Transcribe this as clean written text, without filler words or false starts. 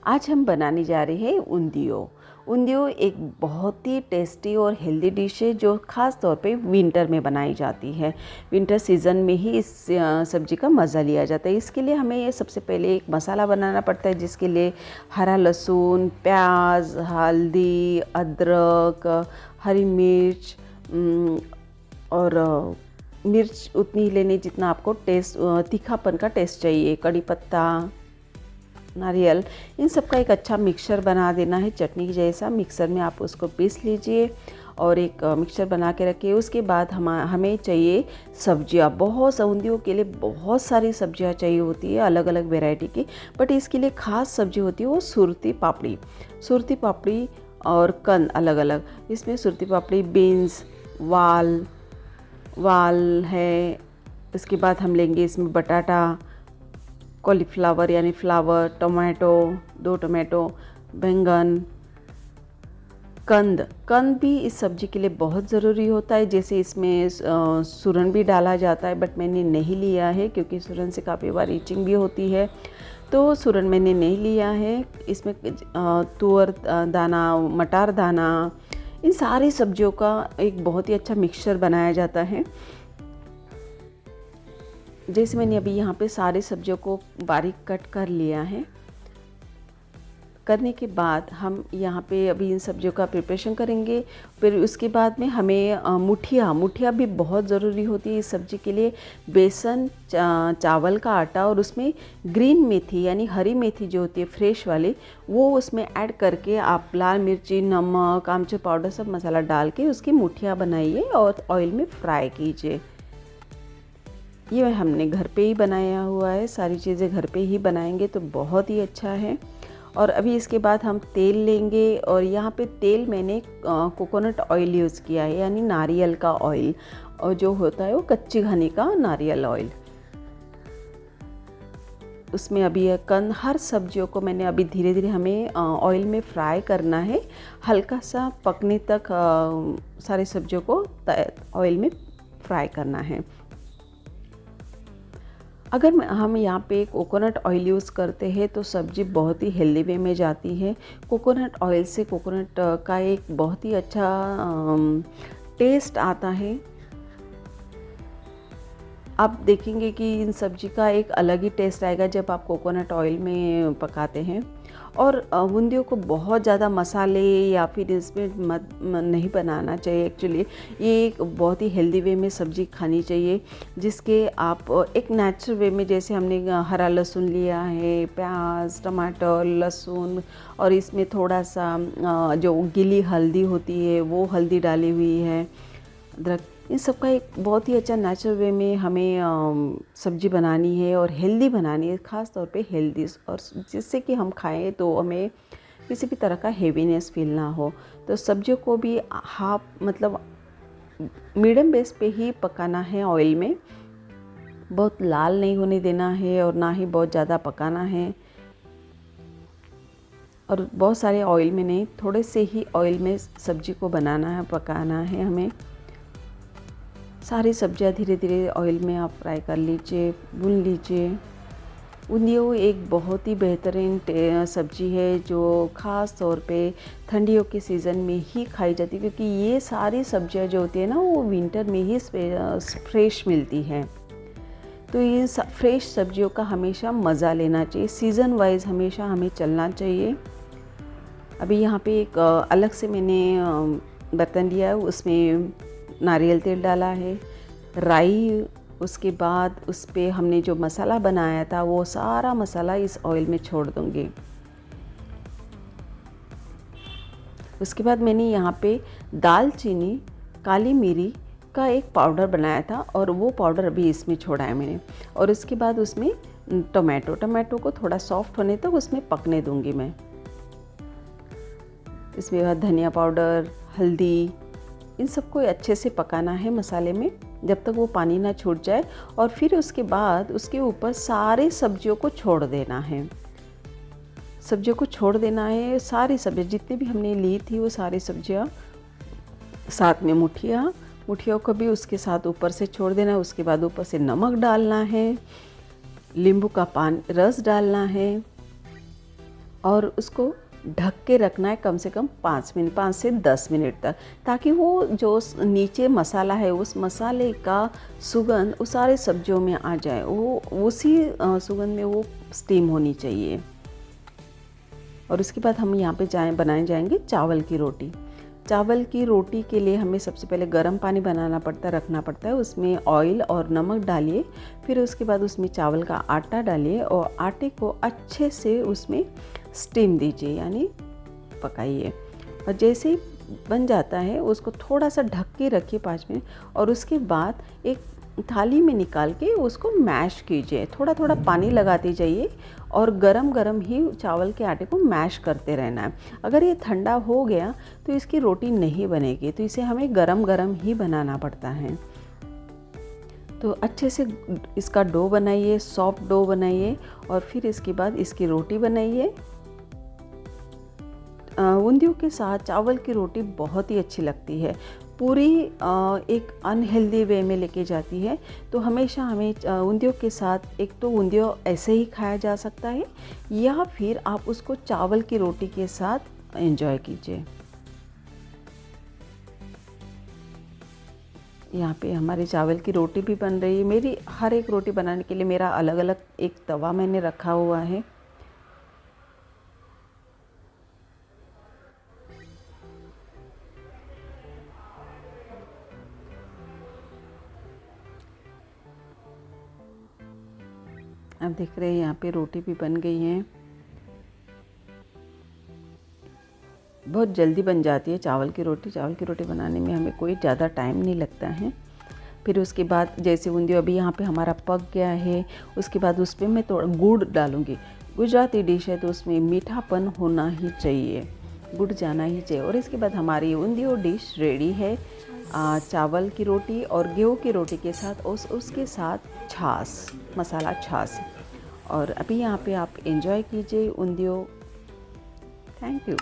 आज हम बनाने जा रहे हैं उंधियो। उंधियो एक बहुत ही टेस्टी और हेल्दी डिश है जो ख़ास तौर पे विंटर में बनाई जाती है। विंटर सीज़न में ही इस सब्ज़ी का मज़ा लिया जाता है। इसके लिए हमें ये सबसे पहले एक मसाला बनाना पड़ता है, जिसके लिए हरा लहसुन, प्याज, हल्दी, अदरक, हरी मिर्च और मिर्च उतनी ही लेनी जितना आपको टेस्ट तीखापन का टेस्ट चाहिए। कड़ी पत्ता, नारियल, इन सब का एक अच्छा मिक्सचर बना देना है, चटनी जैसा। मिक्सर में आप उसको पीस लीजिए और एक मिक्सचर बना के रखिए। उसके बाद हमें चाहिए सब्जियां। बहुत सब्जियों के लिए बहुत सारी सब्जियां चाहिए होती है, अलग अलग वैरायटी की। बट इसके लिए ख़ास सब्जी होती है वो सुरती पापड़ी। सुरती पापड़ी और कंद अलग अलग। इसमें सुरती पापड़ी, बीन्स, वाल है। इसके बाद हम लेंगे इसमें बटाटा, कॉलीफ्लावर यानी फ्लावर, टमाटो, 2 टमाटो, बैंगन, कंद भी इस सब्ज़ी के लिए बहुत ज़रूरी होता है। जैसे इसमें सूरन भी डाला जाता है, बट मैंने नहीं लिया है क्योंकि सूरन से काफ़ी बार ईचिंग भी होती है, तो सूरन मैंने नहीं लिया है। इसमें तुअर दाना, मटार दाना, इन सारी सब्जियों का एक बहुत ही अच्छा मिक्सचर बनाया जाता है। जैसे मैंने अभी यहाँ पे सारी सब्जियों को बारीक कट कर लिया है। करने के बाद हम यहाँ पे अभी इन सब्जियों का प्रिपरेशन करेंगे। फिर उसके बाद में हमें मुठिया भी बहुत ज़रूरी होती है इस सब्ज़ी के लिए। बेसन, चावल का आटा और उसमें ग्रीन मेथी यानी हरी मेथी जो होती है फ्रेश वाली, वो उसमें ऐड करके आप लाल मिर्ची, नमक, आमचूर पाउडर सब मसाला डाल के उसकी मुठिया बनाइए और ऑयल में फ्राई कीजिए। ये हमने घर पे ही बनाया हुआ है, सारी चीज़ें घर पे ही बनाएंगे तो बहुत ही अच्छा है। और अभी इसके बाद हम तेल लेंगे और यहाँ पे तेल मैंने कोकोनट ऑयल यूज़ किया है, यानी नारियल का ऑयल, और जो होता है वो कच्ची घनी का नारियल ऑयल। उसमें अभी हर सब्जियों को मैंने अभी धीरे धीरे हमें ऑयल में फ्राई करना है, हल्का सा पकने तक सारी सब्जियों को ऑयल में फ्राई करना है। अगर हम यहाँ पे कोकोनट ऑयल यूज़ करते हैं तो सब्ज़ी बहुत ही हेल्दी वे में जाती है। कोकोनट ऑयल से कोकोनट का एक बहुत ही अच्छा टेस्ट आता है। आप देखेंगे कि इन सब्ज़ी का एक अलग ही टेस्ट आएगा जब आप कोकोनट ऑयल में पकाते हैं। और बूंदियों को बहुत ज़्यादा मसाले या फिर इसमें नहीं बनाना चाहिए। एक्चुअली ये एक बहुत ही हेल्दी वे में सब्ज़ी खानी चाहिए, जिसके आप एक नेचुरल वे में, जैसे हमने हरा लहसुन लिया है, प्याज, टमाटर, लहसुन, और इसमें थोड़ा सा जो गीली हल्दी होती है वो हल्दी डाली हुई है, अदरक, इन सब का एक बहुत ही अच्छा नेचुरल वे में हमें सब्ज़ी बनानी है और हेल्दी बनानी है, ख़ास तौर पे हेल्दी, और जिससे कि हम खाएं तो हमें किसी भी तरह का हेवीनेस फील ना हो। तो सब्जियों को भी मतलब मीडियम बेस पे ही पकाना है ऑयल में। बहुत लाल नहीं होने देना है और ना ही बहुत ज़्यादा पकाना है, और बहुत सारे ऑयल में नहीं, थोड़े से ही ऑयल में सब्जी को बनाना है, पकाना है हमें। सारी सब्जियां धीरे धीरे ऑयल में आप फ्राई कर लीजिए, भून लीजिए। उंधियो एक बहुत ही बेहतरीन सब्जी है जो ख़ास तौर पे ठंडियों के सीज़न में ही खाई जाती है, क्योंकि ये सारी सब्जियां जो होती है ना वो विंटर में ही फ्रेश मिलती हैं। तो ये फ्रेश सब्जियों का हमेशा मज़ा लेना चाहिए, सीज़न वाइज हमेशा हमें चलना चाहिए। अभी यहाँ पे एक अलग से मैंने बर्तन लिया है, उसमें नारियल तेल डाला है, राई, उसके बाद उस पर हमने जो मसाला बनाया था वो सारा मसाला इस ऑयल में छोड़ दूँगी। उसके बाद मैंने यहाँ पे दालचीनी, काली मिरी का एक पाउडर बनाया था और वो पाउडर अभी इसमें छोड़ा है मैंने। और उसके बाद उसमें टमाटो को थोड़ा सॉफ्ट होने तक उसमें पकने दूँगी मैं। इसमें बाद धनिया पाउडर, हल्दी, इन सबको अच्छे से पकाना है मसाले में जब तक वो पानी ना छूट जाए। और फिर उसके बाद उसके ऊपर सारे सब्जियों को छोड़ देना है। सब्जियों को छोड़ देना है, सारी सब्जियां जितनी भी हमने ली थी वो सारी सब्जियां, साथ में मुठियों को भी उसके साथ ऊपर से छोड़ देना है। उसके बाद ऊपर से नमक डालना है, नींबू का रस डालना है, और उसको ढक के रखना है कम से कम 5 से 10 मिनट तक, ताकि वो जो नीचे मसाला है उस मसाले का सुगंध उस सारे सब्जियों में आ जाए, वो उसी सुगंध में वो स्टीम होनी चाहिए। और उसके बाद हम यहाँ पे बनाए जाएंगे चावल की रोटी। चावल की रोटी के लिए हमें सबसे पहले गर्म पानी रखना पड़ता है, उसमें ऑयल और नमक डालिए, फिर उसके बाद उसमें चावल का आटा डालिए और आटे को अच्छे से उसमें स्टीम दीजिए, यानी पकाइए। और जैसे ही बन जाता है उसको थोड़ा सा ढक के रखिए 5 मिनट, और उसके बाद एक थाली में निकाल के उसको मैश कीजिए। थोड़ा थोड़ा पानी लगाते जाइए और गरम गरम ही चावल के आटे को मैश करते रहना है। अगर ये ठंडा हो गया तो इसकी रोटी नहीं बनेगी, तो इसे हमें गरम गरम ही बनाना पड़ता है। तो अच्छे से इसका डो बनाइए, सॉफ्ट डो बनाइए, और फिर इसके बाद इसकी रोटी बनाइए। उंधियों के साथ चावल की रोटी बहुत ही अच्छी लगती है, पूरी एक अनहेल्दी वे में लेके जाती है। तो हमेशा हमें उंधियों के साथ, एक तो उंधियों ऐसे ही खाया जा सकता है, या फिर आप उसको चावल की रोटी के साथ एंजॉय कीजिए। यहाँ पे हमारी चावल की रोटी भी बन रही है। मेरी हर एक रोटी बनाने के लिए मेरा अलग अलग एक तवा मैंने रखा हुआ है। आप देख रहे हैं यहाँ पे रोटी भी बन गई हैं। बहुत जल्दी बन जाती है चावल की रोटी। चावल की रोटी बनाने में हमें कोई ज़्यादा टाइम नहीं लगता है। फिर उसके बाद जैसे उंधियों अभी यहाँ पे हमारा पक गया है, उसके बाद उस पर मैं थोड़ा गुड़ डालूँगी। गुजराती डिश है तो उसमें मीठापन होना ही चाहिए, गुड़ जाना ही चाहिए। और इसके बाद हमारी उंधियों डिश रेडी है, चावल की रोटी और गेहूँ की रोटी के साथ, उसके साथ छाछ, मसाला छाछ। और अभी यहाँ पे आप एंजॉय कीजिए उंधियों। Thank you.